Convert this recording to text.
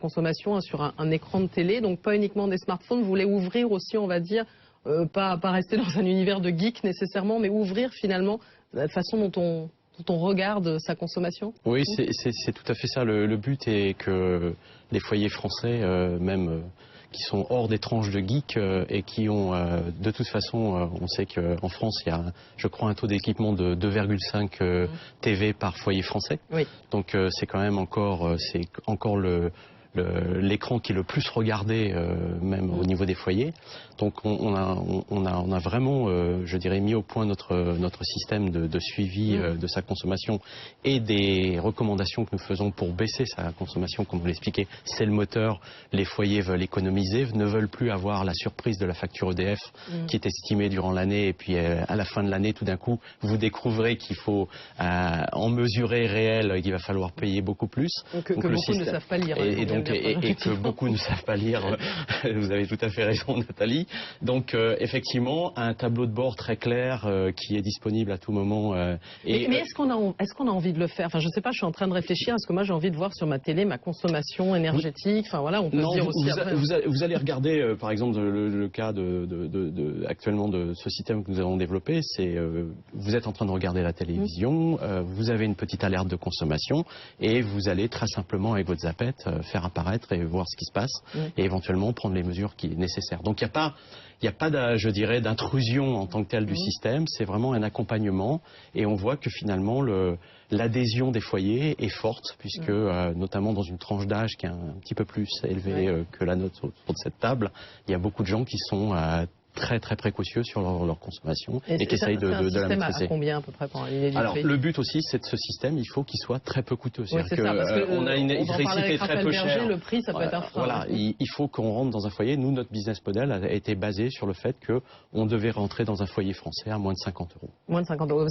consommation sur un écran de télé, donc pas uniquement des smartphones. Vous voulez ouvrir aussi, on va dire, pas rester dans un univers de geek nécessairement, mais ouvrir finalement la façon dont on regarde sa consommation? Oui, c'est tout à fait ça. Le but est que les foyers français, même qui sont hors des tranches de geeks et qui ont, de toute façon, on sait qu'en France, il y a, je crois, un taux d'équipement de 2,5 TV par foyer français. Oui. Donc c'est quand même encore, l'écran qui est le plus regardé, même au niveau des foyers. Donc on a vraiment, je dirais, mis au point notre système de suivi de sa consommation et des recommandations que nous faisons pour baisser sa consommation, comme vous l'expliquez. C'est le moteur, les foyers veulent économiser, ne veulent plus avoir la surprise de la facture EDF qui est estimée durant l'année et puis à la fin de l'année, tout d'un coup, vous découvrez qu'il faut en mesurer réel, qu'il va falloir payer beaucoup plus. Que beaucoup ne savent pas lire. Et que beaucoup ne savent pas lire, vous avez tout à fait raison Nathalie. Donc effectivement, un tableau de bord très clair qui est disponible à tout moment. Mais est-ce qu'on a envie de le faire? Enfin, je ne sais pas, je suis en train de réfléchir. Est-ce que moi j'ai envie de voir sur ma télé ma consommation énergétique? Enfin voilà, on peut se dire aussi après. Vous allez regarder par exemple le cas actuellement de ce système que nous avons développé. C'est vous êtes en train de regarder la télévision, vous avez une petite alerte de consommation et vous allez très simplement avec votre zappette faire apparaître et voir ce qui se passe et éventuellement prendre les mesures qui sont nécessaires. Donc il n'y a pas, je dirais, d'intrusion en tant que telle du système, c'est vraiment un accompagnement et on voit que finalement l'adhésion des foyers est forte puisque notamment dans une tranche d'âge qui est un petit peu plus élevée que la nôtre autour de cette table, il y a beaucoup de gens qui sont très précautieux sur leur consommation et qui essayent de la maîtriser. À combien à peu près pour l'idée du Alors prix? le but aussi c'est de ce système, il faut qu'il soit très peu coûteux. Oui, c'est ça, parce on a une électricité très peu chère. Le prix, ça peut être un frein. Voilà, il faut qu'on rentre dans un foyer. Nous, notre business model a été basé sur le fait qu'on devait rentrer dans un foyer français à moins de 50 euros. Moins de 50 euros.